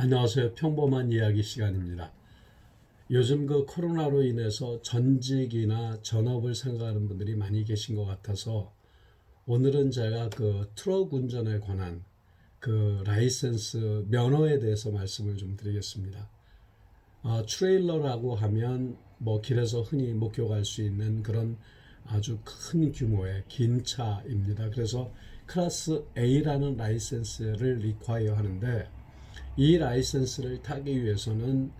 안녕하세요. 평범한 이야기 시간입니다. 요즘 그 코로나로 인해서 전직이나 전업을 생각하는 분들이 많이 계신 것 같아서 오늘은 제가 그 트럭 운전에 관한 그 라이센스 면허에 대해서 말씀을 좀 드리겠습니다. 트레일러라고 하면 뭐 길에서 흔히 목격할 수 있는 그런 아주 큰 규모의 긴 차입니다. 그래서 클래스 A라는 라이센스를 리콰이어 하는데 이 라이센스를 타기 위해서는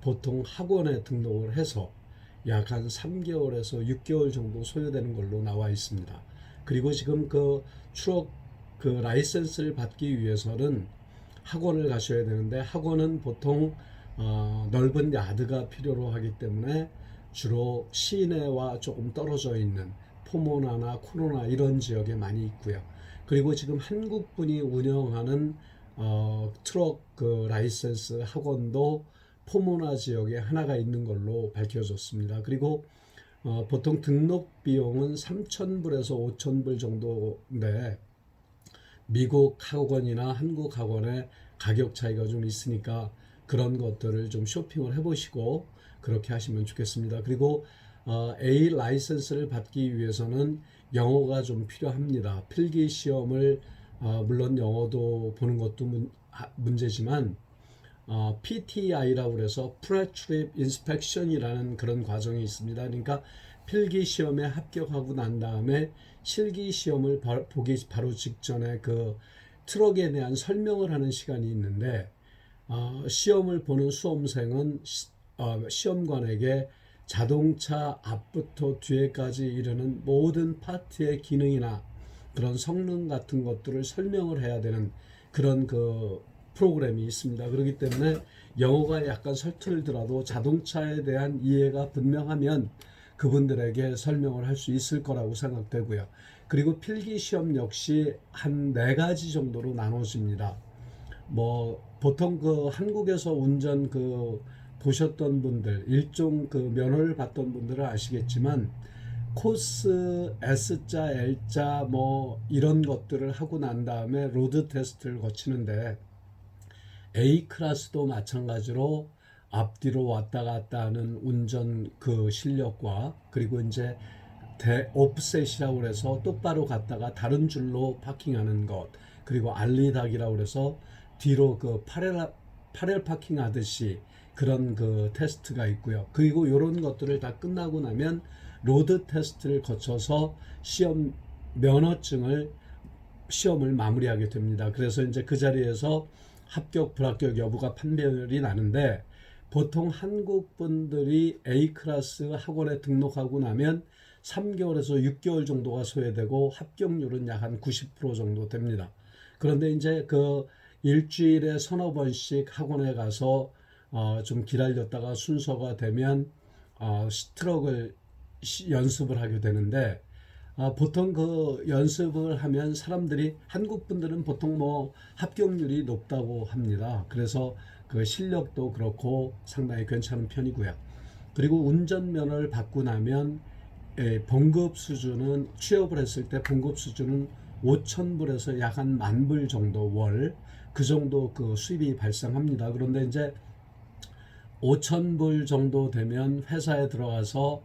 보통 학원에 등록을 해서 약 한 3개월에서 6개월 정도 소요되는 걸로 나와 있습니다. 그리고 지금 그 추억 그 라이센스를 받기 위해서는 학원을 가셔야 되는데 학원은 보통 넓은 야드가 필요로 하기 때문에 주로 시내와 조금 떨어져 있는 포모나나 코로나 이런 지역에 많이 있고요. 그리고 지금 한국분이 운영하는 트럭 그 라이센스 학원도 포모나 지역에 하나가 있는 걸로 밝혀졌습니다. 그리고 보통 등록 비용은 3,000불에서 5,000불 정도인데 미국 학원이나 한국 학원의 가격 차이가 좀 있으니까 그런 것들을 좀 쇼핑을 해보시고 그렇게 하시면 좋겠습니다. 그리고 A 라이센스를 받기 위해서는 영어가 좀 필요합니다. 필기 시험을 물론 영어도 보는 것도 문제지만 PTI라고 해서 Pre-Trip Inspection이라는 그런 과정이 있습니다. 그러니까 필기 시험에 합격하고 난 다음에 실기 시험을 보기 바로 직전에 그 트럭에 대한 설명을 하는 시간이 있는데 시험을 보는 수험생은 시험관에게 자동차 앞부터 뒤에까지 이르는 모든 파트의 기능이나 그런 성능 같은 것들을 설명을 해야 되는 그런 그 프로그램이 있습니다. 그렇기 때문에 영어가 약간 서툴더라도 자동차에 대한 이해가 분명하면 그분들에게 설명을 할 수 있을 거라고 생각되고요. 그리고 필기 시험 역시 한 4가지 정도로 나눠집니다. 뭐 보통 그 한국에서 운전 그 보셨던 분들 일종 그 면허를 받던 분들은 아시겠지만 코스 S자, L자 뭐 이런 것들을 하고 난 다음에 로드 테스트를 거치는데 A 클래스도 마찬가지로 앞뒤로 왔다 갔다 하는 운전 그 실력과 그리고 이제 옵셋이라고 해서 똑바로 갔다가 다른 줄로 파킹하는 것 그리고 알리닥이라고 해서 뒤로 그 파렐 파킹 하듯이 그런 그 테스트가 있고요. 그리고 이런 것들을 다 끝나고 나면 로드 테스트를 거쳐서 시험을 마무리하게 됩니다. 그래서 이제 그 자리에서 합격 불합격 여부가 판별이 나는데 보통 한국 분들이 A 클래스 학원에 등록하고 나면 3개월에서 6개월 정도가 소요되고 합격률은 약 한 90% 정도 됩니다. 그런데 이제 그 일주일에 서너 번씩 학원에 가서 좀 기다렸다가 순서가 되면 트럭을 연습을 하게 되는데 보통 그 연습을 하면 사람들이 한국 분들은 보통 뭐 합격률이 높다고 합니다. 그래서 그 실력도 그렇고 상당히 괜찮은 편이고요. 그리고 운전면허를 받고 나면 봉급 수준은 취업을 했을 때 봉급 수준은 5,000불에서 약 한 10,000불 정도 월 그 정도 그 수입이 발생합니다. 그런데 이제 5,000불 정도 되면 회사에 들어가서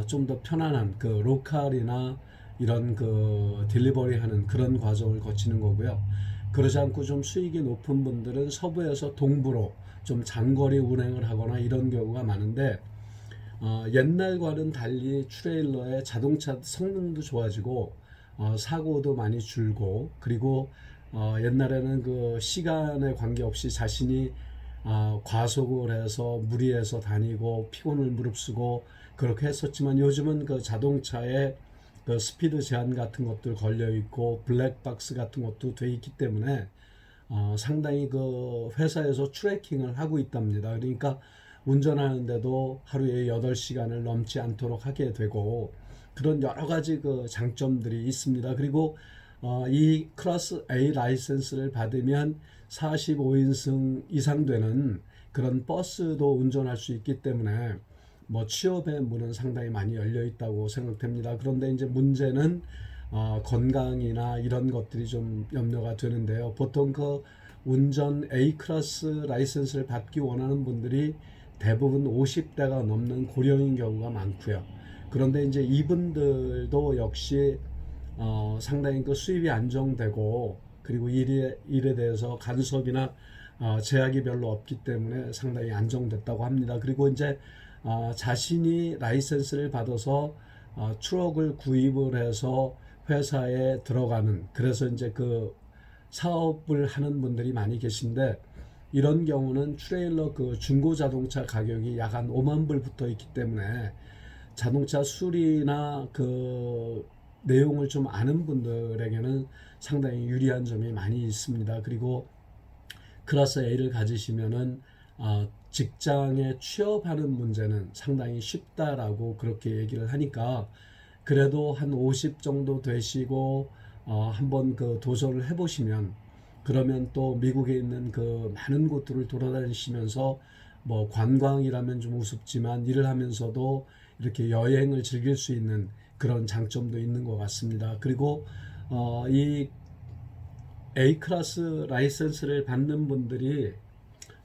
좀 더 편안한 그 로컬이나 이런 그 딜리버리 하는 그런 과정을 거치는 거고요. 그러지 않고 좀 수익이 높은 분들은 서부에서 동부로 좀 장거리 운행을 하거나 이런 경우가 많은데 옛날과는 달리 트레일러의 자동차 성능도 좋아지고 사고도 많이 줄고 그리고 옛날에는 그 시간에 관계없이 자신이 과속을 해서 무리해서 다니고 피곤을 무릅쓰고 그렇게 했었지만 요즘은 그 자동차에 그 스피드 제한 같은 것들 걸려 있고 블랙박스 같은 것도 돼 있기 때문에 상당히 그 회사에서 트래킹을 하고 있답니다. 그러니까 운전하는데도 하루에 8시간을 넘지 않도록 하게 되고 그런 여러 가지 그 장점들이 있습니다. 그리고 이 클래스 A 라이센스를 받으면 45인승 이상 되는 그런 버스도 운전할 수 있기 때문에 뭐 취업의 문은 상당히 많이 열려 있다고 생각됩니다. 그런데 이제 문제는 건강이나 이런 것들이 좀 염려가 되는데요. 보통 그 운전 A클래스 라이센스를 받기 원하는 분들이 대부분 50대가 넘는 고령인 경우가 많고요. 그런데 이제 이분들도 역시 상당히 그 수입이 안정되고, 그리고 일에 대해서 간섭이나 제약이 별로 없기 때문에 상당히 안정됐다고 합니다. 그리고 이제 자신이 라이센스를 받아서 트럭을 구입을 해서 회사에 들어가는, 그래서 이제 그 사업을 하는 분들이 많이 계신데, 이런 경우는 트레일러 그 중고 자동차 가격이 약 한 5만 불 붙어 있기 때문에 자동차 수리나 그 내용을 좀 아는 분들에게는 상당히 유리한 점이 많이 있습니다. 그리고 클래스 A를 가지시면은 직장에 취업하는 문제는 상당히 쉽다라고 그렇게 얘기를 하니까, 그래도 한 50 정도 되시고 한번 그 도전을 해보시면, 그러면 또 미국에 있는 그 많은 곳들을 돌아다니시면서 뭐 관광이라면 좀 우습지만 일을 하면서도 이렇게 여행을 즐길 수 있는 그런 장점도 있는 것 같습니다. 그리고 이 A클래스 라이센스를 받는 분들이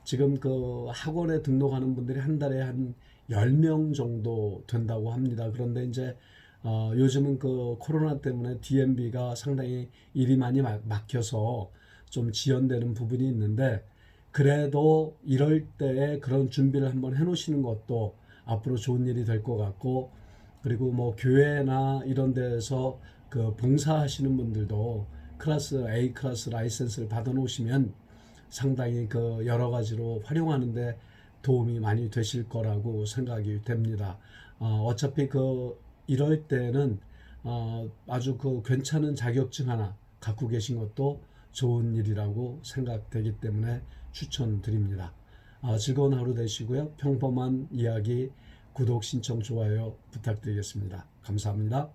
지금 그 학원에 등록하는 분들이 한 달에 한 10명 정도 된다고 합니다. 그런데 이제 요즘은 그 코로나 때문에 DMV가 상당히 일이 많이 막혀서 좀 지연되는 부분이 있는데, 그래도 이럴 때에 그런 준비를 한번 해놓으시는 것도 앞으로 좋은 일이 될 것 같고, 그리고 뭐 교회나 이런 데서 그 봉사하시는 분들도 클래스 A 클래스 라이센스를 받아 놓으시면 상당히 그 여러 가지로 활용하는데 도움이 많이 되실 거라고 생각이 됩니다. 어차피 그 이럴 때는 아주 그 괜찮은 자격증 하나 갖고 계신 것도 좋은 일이라고 생각되기 때문에 추천드립니다. 즐거운 하루 되시고요. 평범한 이야기 구독, 신청, 좋아요 부탁드리겠습니다. 감사합니다.